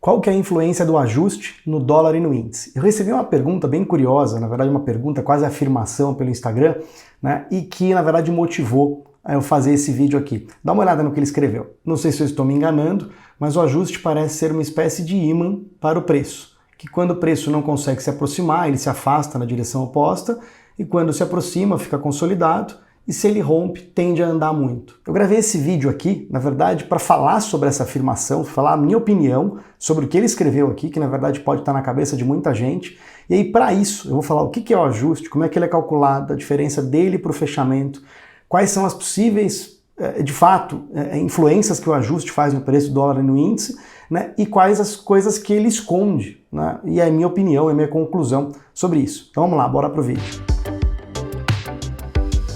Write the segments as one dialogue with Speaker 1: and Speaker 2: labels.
Speaker 1: Qual que é a influência do ajuste no dólar e no índice? Eu recebi uma pergunta bem curiosa, na verdade uma pergunta quase afirmação pelo Instagram, né, e que na verdade motivou a eu fazer esse vídeo aqui. Dá uma olhada no que ele escreveu. Não sei se eu estou me enganando, mas o ajuste parece ser uma espécie de ímã para o preço, que quando o preço não consegue se aproximar, ele se afasta na direção oposta, e quando se aproxima fica consolidado, e se ele rompe, tende a andar muito. Eu gravei esse vídeo aqui, na verdade, para falar sobre essa afirmação, falar a minha opinião sobre o que ele escreveu aqui, que na verdade pode estar na cabeça de muita gente. E aí, para isso, eu vou falar o que é o ajuste, como é que ele é calculado, a diferença dele para o fechamento, quais são as possíveis, de fato, influências que o ajuste faz no preço do dólar e no índice, né, e quais as coisas que ele esconde, né, e é a minha opinião, é a minha conclusão sobre isso. Então vamos lá, bora pro vídeo.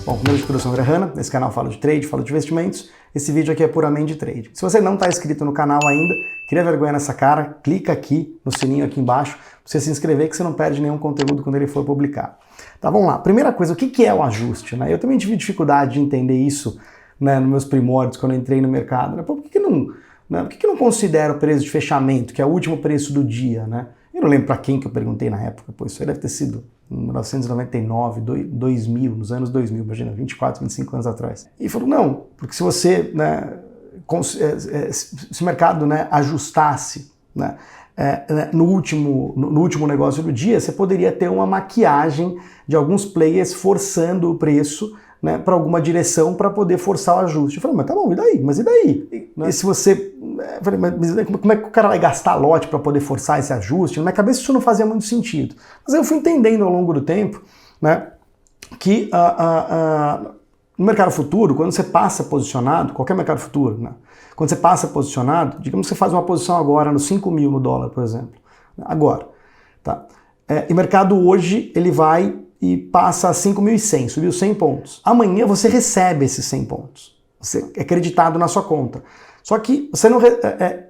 Speaker 1: Bom, primeiro de tudo, eu sou o André Hanna, nesse canal falo de trade, falo de investimentos, esse vídeo aqui é puramente de trade. Se você não está inscrito no canal ainda, cria vergonha nessa cara, clica aqui no sininho aqui embaixo, para você se inscrever que você não perde nenhum conteúdo quando ele for publicado. Tá, vamos lá. Primeira coisa, o que é o ajuste? Né? Eu também tive dificuldade de entender isso, né, nos meus primórdios, quando eu entrei no mercado. Né? Por que não considero o preço de fechamento, que é o último preço do dia, né? Eu não lembro para quem que eu perguntei na época, pô, isso aí deve ter sido em 1999, 2000, nos anos 2000, imagina, 24, 25 anos atrás. E falou, não, porque se você, né, se o mercado, né, ajustasse, né, no último negócio do dia, você poderia ter uma maquiagem de alguns players forçando o preço, né, para alguma direção para poder forçar o ajuste. Eu falei, mas tá bom, e daí? Mas e daí? E se você... Eu falei, mas como é que o cara vai gastar lote para poder forçar esse ajuste? Na minha cabeça isso não fazia muito sentido. Mas aí eu fui entendendo ao longo do tempo, né, que no mercado futuro, quando você passa posicionado, qualquer mercado futuro, né, quando você passa posicionado, digamos que você faz uma posição agora no 5 mil no dólar, por exemplo. Agora. Tá? E o mercado hoje ele vai e passa a 5.100, subiu 100 pontos. Amanhã você recebe esses 100 pontos. Você é creditado na sua conta. Só que você não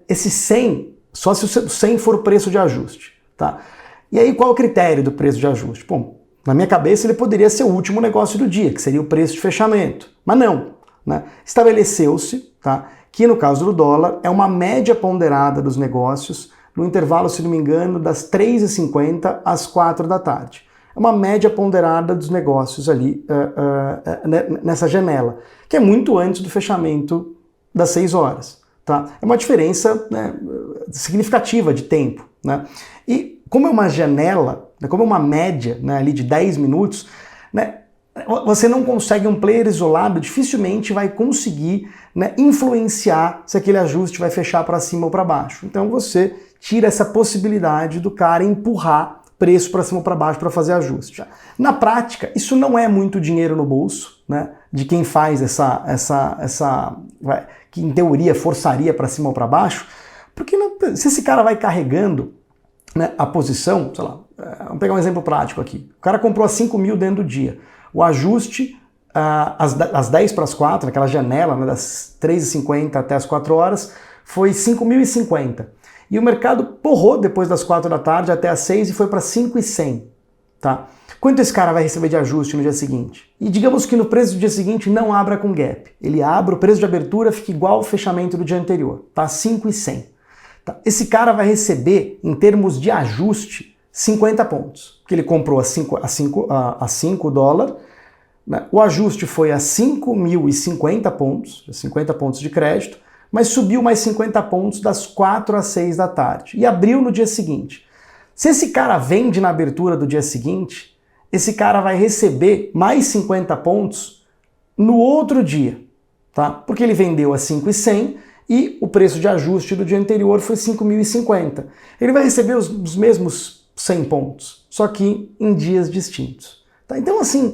Speaker 1: esse 100, só se o 100 for o preço de ajuste. Tá? E aí qual é o critério do preço de ajuste? Bom, na minha cabeça ele poderia ser o último negócio do dia, que seria o preço de fechamento. Mas não. Né? Estabeleceu-se, tá, que no caso do dólar é uma média ponderada dos negócios no intervalo, se não me engano, das 3h50 às 4 da tarde. É uma média ponderada dos negócios ali nessa janela, que é muito antes do fechamento das 6 horas. Tá? É uma diferença, né, significativa de tempo. Né? E como é uma janela, né, como é uma média, né, ali de 10 minutos, né, você não consegue, um player isolado dificilmente vai conseguir, né, influenciar se aquele ajuste vai fechar para cima ou para baixo. Então você tira essa possibilidade do cara empurrar preço para cima ou para baixo para fazer ajuste. Na prática, isso não é muito dinheiro no bolso, né, de quem faz que em teoria forçaria para cima ou para baixo, porque se esse cara vai carregando, né, a posição, sei lá, vamos pegar um exemplo prático aqui. O cara comprou a 5 mil dentro do dia. O ajuste às 10 para as 4, naquela janela, né, das 3h50 até as 4 horas, foi 5.050. E o mercado porrou depois das 4 da tarde até as 6 e foi para 5.100. Tá? Quanto esse cara vai receber de ajuste no dia seguinte? E digamos que no preço do dia seguinte não abra com gap. Ele abre, o preço de abertura fica igual ao fechamento do dia anterior. Tá? 5.100. Tá? Esse cara vai receber, em termos de ajuste, 50 pontos. Porque ele comprou a 5 dólares, né? O ajuste foi a 5.050 pontos, 50 pontos de crédito, mas subiu mais 50 pontos das 4 às 6 da tarde e abriu no dia seguinte. Se esse cara vende na abertura do dia seguinte, esse cara vai receber mais 50 pontos no outro dia, tá? Porque ele vendeu a 5.100 e o preço de ajuste do dia anterior foi 5.050. Ele vai receber os mesmos 100 pontos, só que em dias distintos. Tá? Então, assim,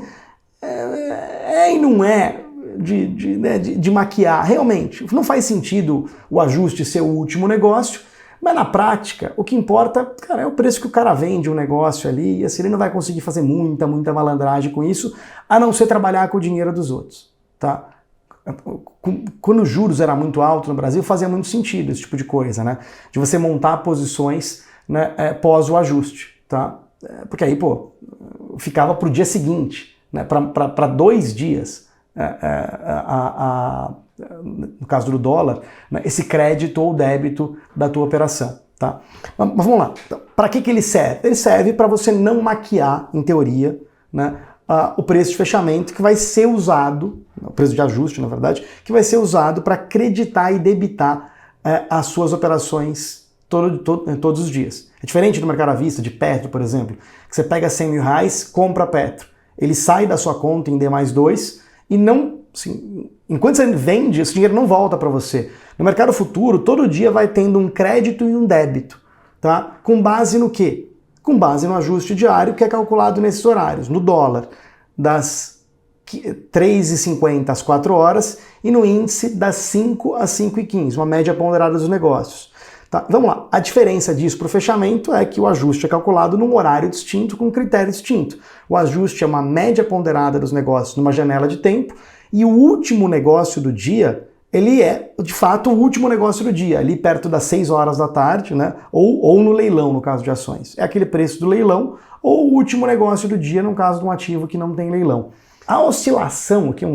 Speaker 1: e não é de maquiar. Realmente, não faz sentido o ajuste ser o último negócio, mas na prática, o que importa, cara, é o preço que o cara vende um negócio ali, e assim ele não vai conseguir fazer muita malandragem com isso, a não ser trabalhar com o dinheiro dos outros, tá? Quando os juros era muito alto no Brasil, fazia muito sentido esse tipo de coisa, né? De você montar posições, né, pós o ajuste, tá? Porque aí, pô, ficava pro dia seguinte, né, para 2 dias, no caso do dólar, né, esse crédito ou débito da tua operação. tá? Mas vamos lá. Então, para que ele serve? Ele serve para você não maquiar, em teoria, né, o preço de fechamento que vai ser usado, o preço de ajuste, na verdade, que vai ser usado para creditar e debitar as suas operações todos os dias. É diferente do mercado à vista, de Petro, por exemplo, que você pega 100 mil reais, compra Petro. Ele sai da sua conta em D+2 e não, assim, enquanto você vende, esse dinheiro não volta para você. No mercado futuro, todo dia vai tendo um crédito e um débito, tá? Com base no quê? Com base no ajuste diário que é calculado nesses horários, no dólar, das 3h50 às 4 horas e no índice das 5 às 5h15, uma média ponderada dos negócios. Tá? Vamos lá, a diferença disso para o fechamento é que o ajuste é calculado num horário distinto, com um critério distinto. O ajuste é uma média ponderada dos negócios numa janela de tempo e o último negócio do dia, ele é, de fato, o último negócio do dia, ali perto das 6 horas da tarde, né? Ou no leilão, no caso de ações. É aquele preço do leilão ou o último negócio do dia, no caso de um ativo que não tem leilão. A oscilação, aqui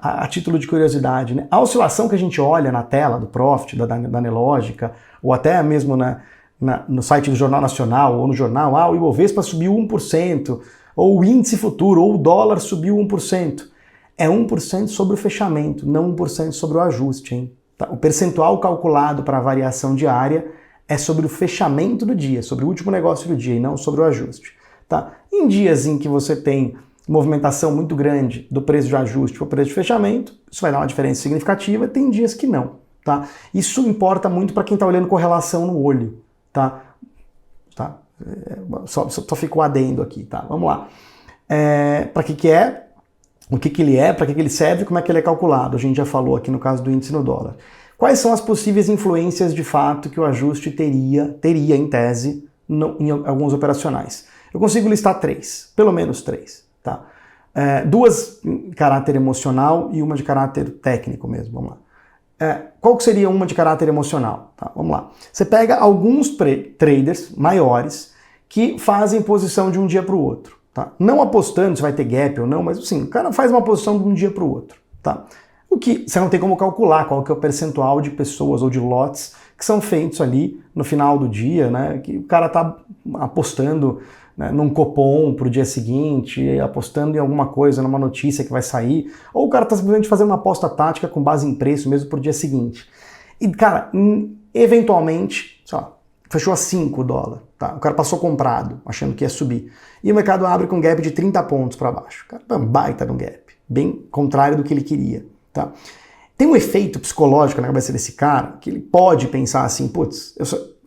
Speaker 1: a título de curiosidade, né? A oscilação que a gente olha na tela do Profit, da Nelogica, ou até mesmo no site do Jornal Nacional, ou no jornal, o Ibovespa subiu 1%, ou o índice futuro, ou o dólar subiu 1%. É 1% sobre o fechamento, não 1% sobre o ajuste, hein? Tá? O percentual calculado para a variação diária é sobre o fechamento do dia, sobre o último negócio do dia, e não sobre o ajuste. Tá? Em dias em que você tem movimentação muito grande do preço de ajuste para o preço de fechamento, isso vai dar uma diferença significativa, tem dias que não. Tá? Isso importa muito para quem está olhando correlação no olho. Tá? Só ficou adendo aqui. Tá? Vamos lá. Para que é? O que ele é, para que ele serve, como é que ele é calculado. A gente já falou aqui no caso do índice no dólar. Quais são as possíveis influências de fato que o ajuste teria em tese, em alguns operacionais? Eu consigo listar 3, pelo menos 3. Tá? 2 de caráter emocional e uma de caráter técnico mesmo. Vamos lá. Qual que seria uma de caráter emocional? Tá, vamos lá. Você pega alguns traders maiores que fazem posição de um dia para o outro. Tá? Não apostando se vai ter gap ou não, mas sim, o cara faz uma posição de um dia para o outro. Tá? O que você não tem como calcular qual que é o percentual de pessoas ou de lotes que são feitos ali no final do dia, né? Que o cara está apostando, né, num cupom para o dia seguinte, apostando em alguma coisa, numa notícia que vai sair, ou o cara está simplesmente fazendo uma aposta tática com base em preço mesmo para o dia seguinte. E, cara, eventualmente, sei lá, fechou a 5 o dólar, tá? O cara passou comprado, achando que ia subir. E o mercado abre com um gap de 30 pontos para baixo. Cara, é um baita de um gap, bem contrário do que ele queria, tá? Tem um efeito psicológico na cabeça desse cara, que ele pode pensar assim, putz,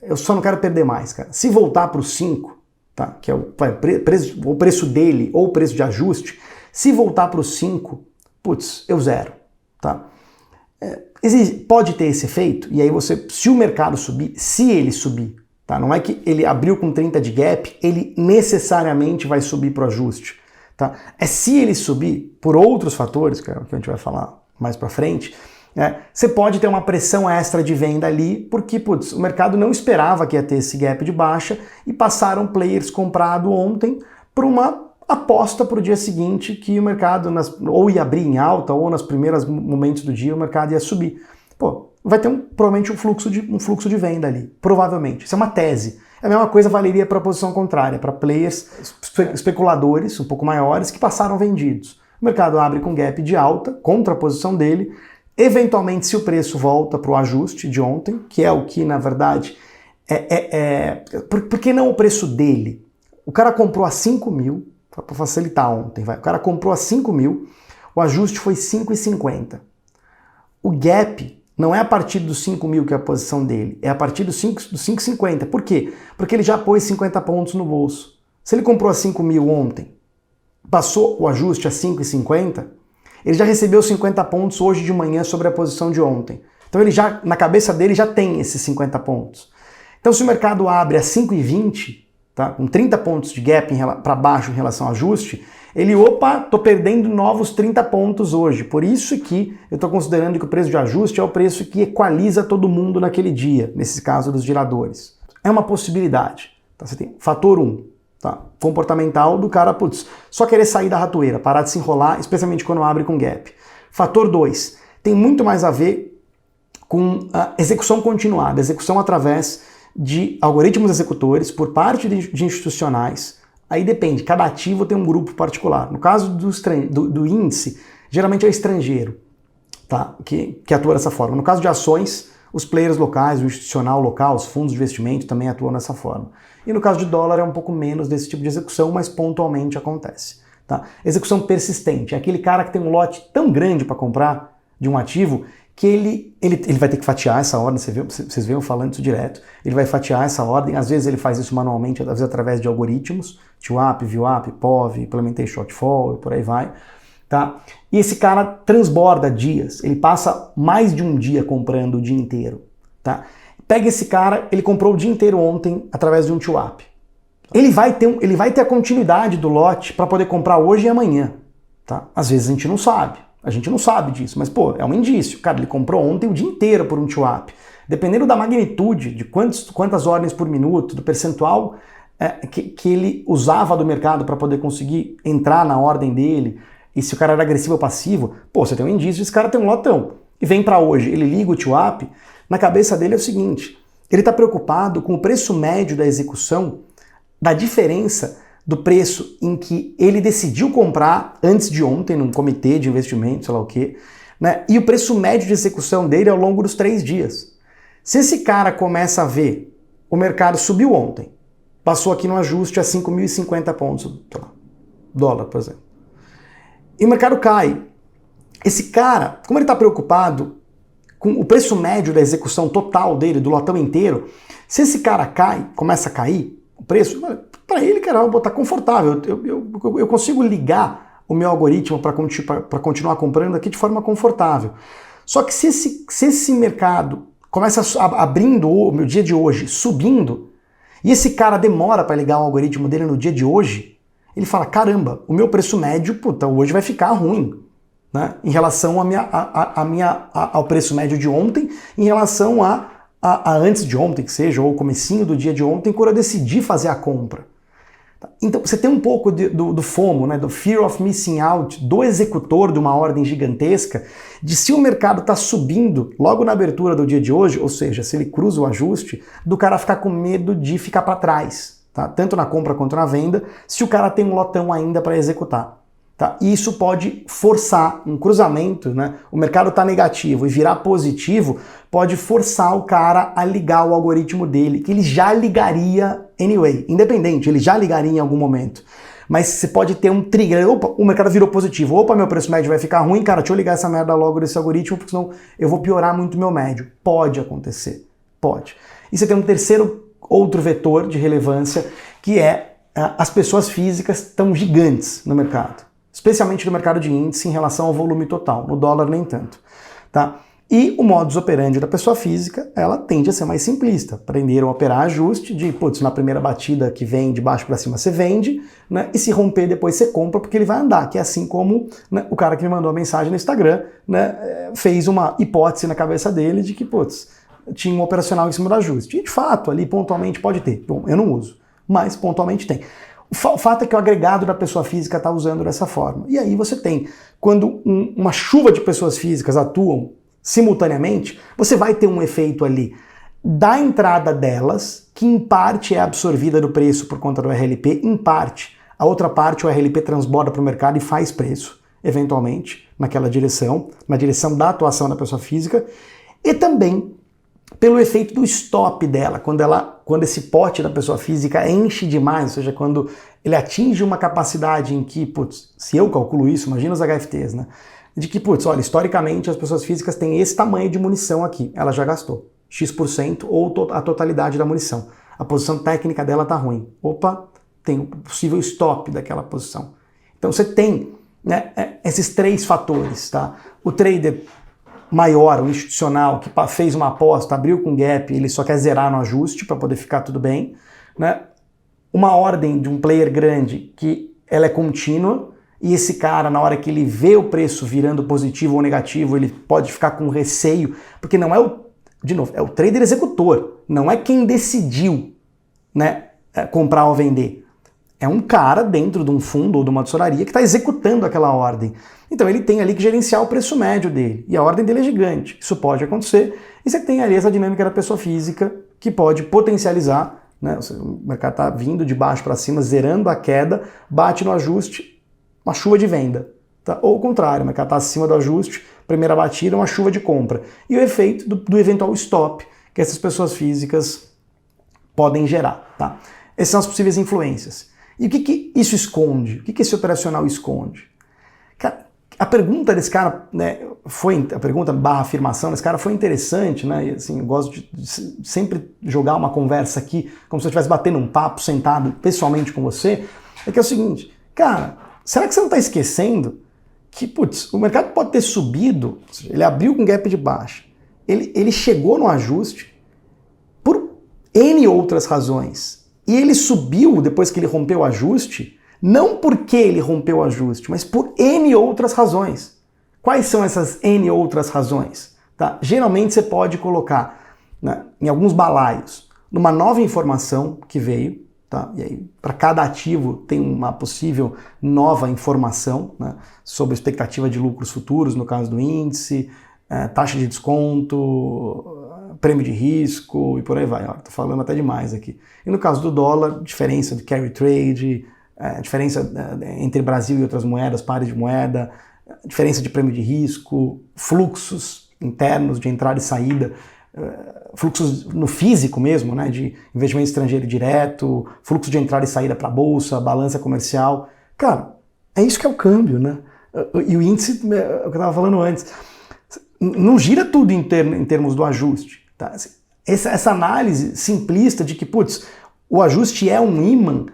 Speaker 1: eu só não quero perder mais, cara. Se voltar para o 5, tá? Que é o preço dele ou o preço de ajuste, se voltar para o 5, putz, eu zero, tá? Pode ter esse efeito, e aí se o mercado subir, se ele subir, tá? Não é que ele abriu com 30 de gap, ele necessariamente vai subir para o ajuste, tá? É se ele subir por outros fatores, que é o que a gente vai falar mais para frente, você pode ter uma pressão extra de venda ali, porque putz, o mercado não esperava que ia ter esse gap de baixa e passaram players comprado ontem para uma aposta para o dia seguinte que o mercado ou ia abrir em alta ou nos primeiros momentos do dia o mercado ia subir. Pô, vai ter provavelmente um fluxo de venda ali, provavelmente. Isso é uma tese. A mesma coisa valeria para a posição contrária, para players especuladores um pouco maiores que passaram vendidos. O mercado abre com gap de alta contra a posição dele. Eventualmente, se o preço volta para o ajuste de ontem, que é o que, na verdade, por que não o preço dele? O cara comprou a 5 mil, para facilitar ontem, o cara comprou a 5 mil, o ajuste foi 5,50. O gap não é a partir dos 5 mil que é a posição dele, é a partir dos 5,50. Por quê? Porque ele já pôs 50 pontos no bolso. Se ele comprou a 5 mil ontem, passou o ajuste a 5,50, ele já recebeu 50 pontos hoje de manhã sobre a posição de ontem. Então ele já, na cabeça dele, já tem esses 50 pontos. Então se o mercado abre a 5,20, tá, com 30 pontos de gap para baixo em relação ao ajuste, ele, tô perdendo novos 30 pontos hoje. Por isso que eu estou considerando que o preço de ajuste é o preço que equaliza todo mundo naquele dia, nesse caso dos giradores. É uma possibilidade. Tá? Você tem fator 1. Tá? Comportamental do cara, só querer sair da ratoeira, parar de se enrolar, especialmente quando abre com gap. Fator 2, tem muito mais a ver com a execução continuada, execução através de algoritmos executores por parte de institucionais. Aí depende, cada ativo tem um grupo particular. No caso do índice, geralmente é estrangeiro, tá? que atua dessa forma. No caso de ações, os players locais, o institucional local, os fundos de investimento também atuam dessa forma. E no caso de dólar é um pouco menos desse tipo de execução, mas pontualmente acontece. Tá? Execução persistente é aquele cara que tem um lote tão grande para comprar de um ativo que ele vai ter que fatiar essa ordem, vocês veem eu falando isso direto, ele vai fatiar essa ordem, às vezes ele faz isso manualmente, às vezes através de algoritmos, TWAP, VWAP, POV, Implementation Shortfall e por aí vai. Tá? E esse cara transborda dias, ele passa mais de um dia comprando o dia inteiro. Tá? Pega esse cara, ele comprou o dia inteiro ontem através de um TWAP. Ele vai ter a continuidade do lote para poder comprar hoje e amanhã. Tá? Às vezes a gente não sabe disso, mas pô, é um indício. Cara, ele comprou ontem o dia inteiro por um TWAP. Dependendo da magnitude, de quantas ordens por minuto, do percentual que ele usava do mercado para poder conseguir entrar na ordem dele, e se o cara era agressivo ou passivo, pô, você tem um indício, esse cara tem um lotão. E vem para hoje, ele liga o TWAP, na cabeça dele é o seguinte, ele está preocupado com o preço médio da execução, da diferença do preço em que ele decidiu comprar antes de ontem, num comitê de investimento, sei lá o quê, né? E o preço médio de execução dele ao longo dos 3 dias. Se esse cara começa a ver, o mercado subiu ontem, passou aqui no ajuste a 5.050 pontos, dólar, por exemplo. E o mercado cai. Esse cara, como ele está preocupado com o preço médio da execução total dele, do lotão inteiro, se esse cara cai, começa a cair o preço, para ele, cara, eu vou botar confortável. Eu consigo ligar o meu algoritmo para continuar comprando aqui de forma confortável. Só que se esse mercado começa abrindo o meu dia de hoje, subindo, e esse cara demora para ligar o algoritmo dele no dia de hoje, ele fala, caramba, o meu preço médio, puta, hoje vai ficar ruim, né? Em relação ao preço médio de ontem, em relação a antes de ontem, que seja, ou o comecinho do dia de ontem, quando eu decidi fazer a compra. Então, você tem um pouco do FOMO, né, do Fear of Missing Out, do executor de uma ordem gigantesca, de se o mercado está subindo logo na abertura do dia de hoje, ou seja, se ele cruza o ajuste, do cara ficar com medo de ficar para trás. Tá? Tanto na compra quanto na venda, se o cara tem um lotão ainda para executar. Tá? E isso pode forçar um cruzamento, né? O mercado está negativo e virar positivo, pode forçar o cara a ligar o algoritmo dele, que ele já ligaria anyway, independente, ele já ligaria em algum momento. Mas você pode ter um trigger, opa, o mercado virou positivo, opa, meu preço médio vai ficar ruim, cara, deixa eu ligar essa merda logo desse algoritmo, porque senão eu vou piorar muito meu médio. Pode acontecer, pode. E você tem um outro vetor de relevância, que é as pessoas físicas estão gigantes no mercado, especialmente no mercado de índice em relação ao volume total, no dólar nem tanto. Tá? E o modus operandi da pessoa física, ela tende a ser mais simplista, aprenderam a operar ajuste de, putz, na primeira batida que vem de baixo para cima você vende, né? E se romper depois você compra porque ele vai andar, que é assim como, né, o cara que me mandou a mensagem no Instagram, né, fez uma hipótese na cabeça dele de que, putz, tinha um operacional em cima do ajuste. E de fato, ali pontualmente pode ter. Bom, eu não uso, mas pontualmente tem. O fato é que o agregado da pessoa física está usando dessa forma. E aí você tem, quando uma chuva de pessoas físicas atuam simultaneamente, você vai ter um efeito ali da entrada delas, que em parte é absorvida do preço por conta do RLP, em parte, a outra parte o RLP transborda para o mercado e faz preço, eventualmente, naquela direção, na direção da atuação da pessoa física, e também pelo efeito do stop dela, quando esse pote da pessoa física enche demais, ou seja, quando ele atinge uma capacidade em que, putz, se eu calculo isso, imagina os HFTs, né? De que, putz, olha, historicamente as pessoas físicas têm esse tamanho de munição aqui, ela já gastou X% ou a totalidade da munição. A posição técnica dela tá ruim. Opa, tem um possível stop daquela posição. Então você tem, né, esses 3 fatores, tá? O trader maior, o institucional, que fez uma aposta, abriu com gap, ele só quer zerar no ajuste para poder ficar tudo bem, né? Uma ordem de um player grande que ela é contínua, e esse cara, na hora que ele vê o preço virando positivo ou negativo, ele pode ficar com receio, porque não é é o trader executor, não é quem decidiu, né, comprar ou vender. É um cara dentro de um fundo ou de uma tesouraria que está executando aquela ordem. Então ele tem ali que gerenciar o preço médio dele, e a ordem dele é gigante. Isso pode acontecer, e você tem ali essa dinâmica da pessoa física que pode potencializar, né? O mercado está vindo de baixo para cima, zerando a queda, bate no ajuste, uma chuva de venda. Tá? Ou o contrário, o mercado está acima do ajuste, primeira batida, uma chuva de compra. E o efeito do eventual stop que essas pessoas físicas podem gerar. Tá? Essas são as possíveis influências. E o que isso esconde? O que esse operacional esconde? A pergunta desse cara, né, a pergunta / afirmação desse cara foi interessante, né? E, assim, eu gosto de sempre jogar uma conversa aqui, como se eu estivesse batendo um papo, sentado pessoalmente com você, é que é o seguinte, cara, será que você não está esquecendo que, putz, o mercado pode ter subido, ele abriu com gap de baixa, ele chegou no ajuste por N outras razões, e ele subiu depois que ele rompeu o ajuste, não porque ele rompeu o ajuste, mas por N outras razões. Quais são essas N outras razões? Tá? Geralmente você pode colocar, né, em alguns balaios, numa nova informação que veio, tá? E aí para cada ativo tem uma possível nova informação, né, sobre expectativa de lucros futuros, no caso do índice, taxa de desconto, prêmio de risco e por aí vai. Estou falando até demais aqui. E no caso do dólar, diferença de carry trade, diferença entre Brasil e outras moedas, pares de moeda, diferença de prêmio de risco, fluxos internos de entrada e saída, fluxos no físico mesmo, né, de investimento estrangeiro direto, fluxo de entrada e saída para a bolsa, balança comercial. Cara, é isso que é o câmbio, né? E o índice, é o que eu estava falando antes, não gira tudo em termos do ajuste. Tá? Essa análise simplista de que, putz, o ajuste é um ímã,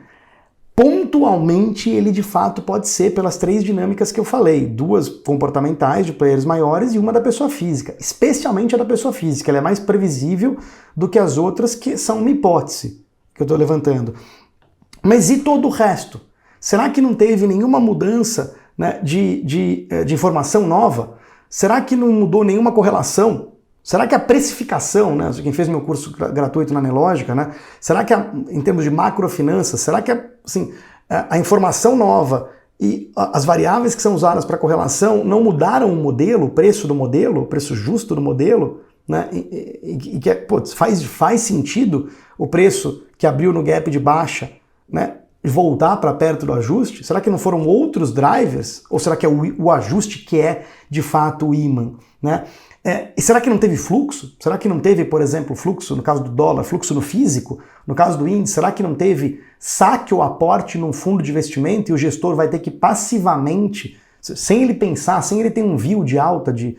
Speaker 1: pontualmente ele de fato pode ser pelas três dinâmicas que eu falei, duas comportamentais de players maiores e uma da pessoa física, especialmente a da pessoa física, ela é mais previsível do que as outras, que são uma hipótese que eu estou levantando. Mas e todo o resto? Será que não teve nenhuma mudança, né, de informação nova? Será que não mudou nenhuma correlação? Será que a precificação, né, quem fez meu curso gratuito na Nelógica, né, será que em termos de macrofinanças, será que assim, a informação nova e as variáveis que são usadas para correlação não mudaram o modelo, o preço do modelo, o preço justo do modelo, né, e que putz, faz sentido o preço que abriu no gap de baixa, né, voltar para perto do ajuste? Será que não foram outros drivers? Ou será que é o ajuste que é de fato o ímã, né? E será que não teve fluxo? Será que não teve, por exemplo, fluxo, no caso do dólar, fluxo no físico? No caso do índice, será que não teve saque ou aporte num fundo de investimento e o gestor vai ter que passivamente, sem ele pensar, sem ele ter um view de alta, de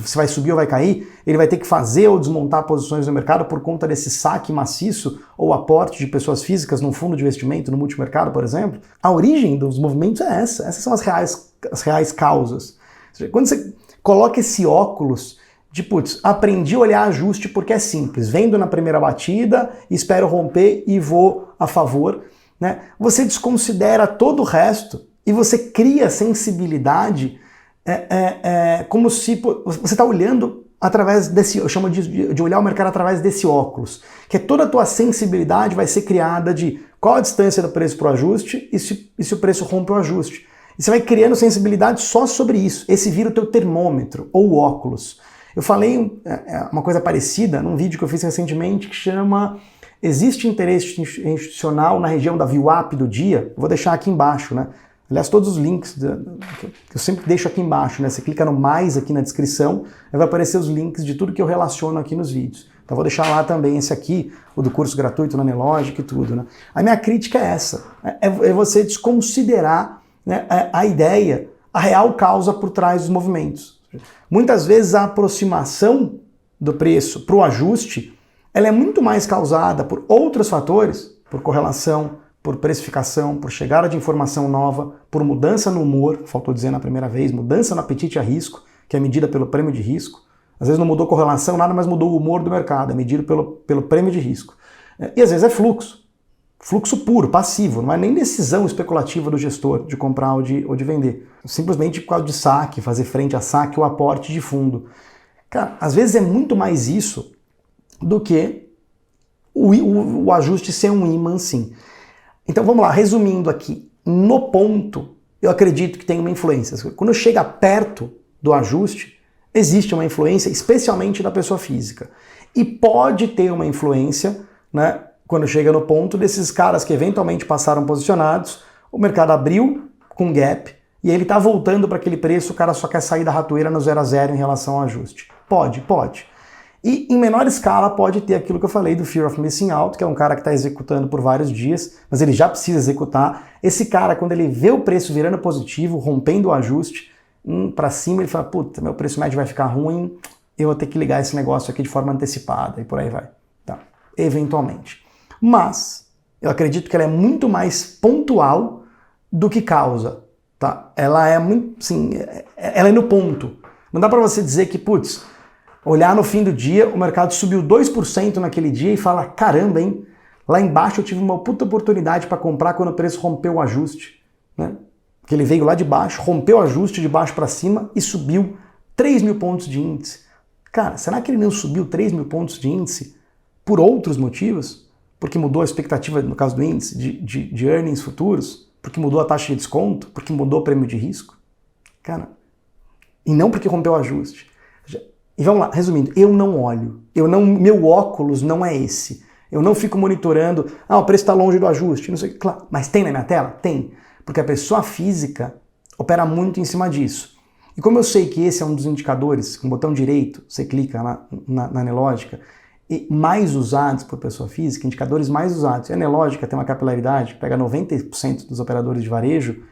Speaker 1: se vai subir ou vai cair, ele vai ter que fazer ou desmontar posições no mercado por conta desse saque maciço ou aporte de pessoas físicas num fundo de investimento, no multimercado, por exemplo? A origem dos movimentos é essa. Essas são as reais causas. Ou seja, quando você coloca esse óculos de, putz, aprendi a olhar ajuste porque é simples, vendo na primeira batida, espero romper e vou a favor, né? Você desconsidera todo o resto e você cria sensibilidade como se você está olhando através desse, eu chamo de olhar o mercado através desse óculos, que toda a tua sensibilidade vai ser criada de qual a distância do preço para o ajuste e se o preço rompe o ajuste. E você vai criando sensibilidade só sobre isso. Esse vira o teu termômetro, ou o óculos. Eu falei uma coisa parecida num vídeo que eu fiz recentemente que chama Existe interesse institucional na região da VWAP do dia? Eu vou deixar aqui embaixo, né? Aliás, todos os links que eu sempre deixo aqui embaixo, né? Você clica no mais aqui na descrição, aí vai aparecer os links de tudo que eu relaciono aqui nos vídeos. Então vou deixar lá também esse aqui, o do curso gratuito na Nelógica e tudo, né? A minha crítica é essa, é você desconsiderar, né, a ideia, a real causa por trás dos movimentos. Muitas vezes a aproximação do preço para o ajuste, ela é muito mais causada por outros fatores, por correlação, por precificação, por chegada de informação nova, por mudança no humor, faltou dizer na primeira vez, mudança no apetite a risco, que é medida pelo prêmio de risco. Às vezes não mudou correlação, nada, mas mudou o humor do mercado, é medido pelo prêmio de risco. E às vezes é fluxo. Fluxo puro, passivo, não é nem decisão especulativa do gestor de comprar ou de vender. Simplesmente por causa de saque, fazer frente a saque ou aporte de fundo. Cara, às vezes é muito mais isso do que o ajuste ser um ímã, sim. Então vamos lá, resumindo aqui. No ponto, eu acredito que tem uma influência. Quando chega perto do ajuste, existe uma influência, especialmente da pessoa física. e pode ter uma influência, né, quando chega no ponto desses caras que eventualmente passaram posicionados, o mercado abriu com gap e ele está voltando para aquele preço, o cara só quer sair da ratoeira no 0 a 0 em relação ao ajuste. Pode. E em menor escala pode ter aquilo que eu falei do Fear of Missing Out, que é um cara que está executando por vários dias, mas ele já precisa executar. Esse cara, quando ele vê o preço virando positivo, rompendo o ajuste, para cima ele fala, puta, meu preço médio vai ficar ruim, eu vou ter que ligar esse negócio aqui de forma antecipada, e por aí vai. Tá. Eventualmente. Mas eu acredito que ela é muito mais pontual do que causa. Tá? Ela é muito, sim, ela é no ponto. Não dá para você dizer que, putz, olhar no fim do dia, o mercado subiu 2% naquele dia e fala, caramba, hein? Lá embaixo eu tive uma puta oportunidade para comprar quando o preço rompeu o ajuste. Né? Que ele veio lá de baixo, rompeu o ajuste de baixo para cima e subiu 3 mil pontos de índice. Cara, será que ele não subiu 3 mil pontos de índice por outros motivos? Porque mudou a expectativa, no caso do índice, de earnings futuros? Porque mudou a taxa de desconto? Porque mudou o prêmio de risco? Cara, e não porque rompeu o ajuste. E vamos lá, resumindo, eu não olho, meu óculos não é esse. Eu não fico monitorando, o preço está longe do ajuste, não sei, claro, mas tem na minha tela? Tem, porque a pessoa física opera muito em cima disso. E como eu sei que esse é um dos indicadores, com o botão direito, você clica na Anelógica, e mais usados por pessoa física, indicadores mais usados, e a Anelógica tem uma capilaridade, pega 90% dos operadores de varejo,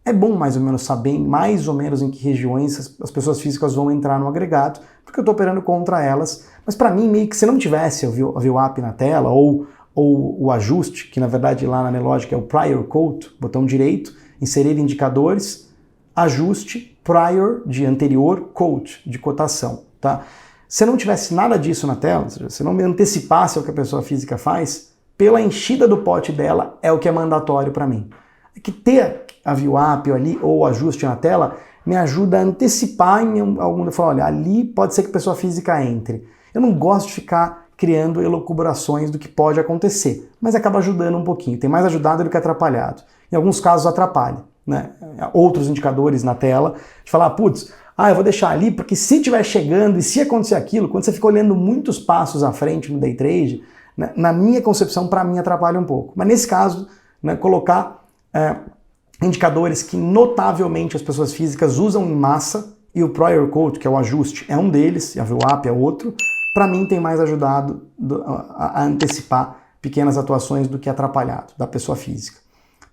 Speaker 1: é bom mais ou menos saber mais ou menos em que regiões as pessoas físicas vão entrar no agregado, porque eu estou operando contra elas. Mas para mim, meio que se não tivesse a VWAP na tela, ou o ajuste, que na verdade lá na Anelógica é o Prior Quote, botão direito, inserir indicadores, ajuste, Prior de anterior, Quote de cotação. Tá? Se não tivesse nada disso na tela, ou seja, se não me antecipasse o que a pessoa física faz, pela enchida do pote dela é o que é mandatório para mim. É que ter a VWAP ali ou o ajuste na tela me ajuda a antecipar em algum... Falar, olha, ali pode ser que a pessoa física entre. Eu não gosto de ficar criando elucubrações do que pode acontecer, mas acaba ajudando um pouquinho. Tem mais ajudado do que atrapalhado. Em alguns casos atrapalha, né? Outros indicadores na tela, de falar, putz, eu vou deixar ali porque se estiver chegando e se acontecer aquilo, quando você fica olhando muitos passos à frente no day trade, né, na minha concepção, para mim atrapalha um pouco. Mas nesse caso, né, colocar indicadores que notavelmente as pessoas físicas usam em massa, e o Prior Quote, que é o ajuste, é um deles, e a VWAP é outro, para mim tem mais ajudado a antecipar pequenas atuações do que atrapalhado da pessoa física.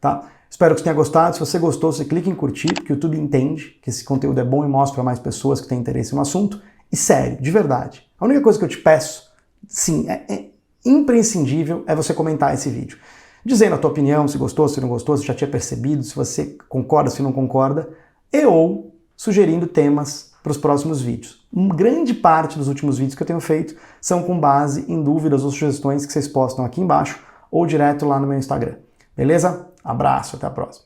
Speaker 1: Tá? Espero que você tenha gostado. Se você gostou, você clica em curtir, porque o YouTube entende que esse conteúdo é bom e mostra para mais pessoas que têm interesse no assunto. E sério, de verdade, a única coisa que eu te peço, sim, é imprescindível, é você comentar esse vídeo. Dizendo a tua opinião, se gostou, se não gostou, se já tinha percebido, se você concorda, se não concorda, ou sugerindo temas para os próximos vídeos. Uma grande parte dos últimos vídeos que eu tenho feito são com base em dúvidas ou sugestões que vocês postam aqui embaixo ou direto lá no meu Instagram. Beleza? Abraço, até a próxima.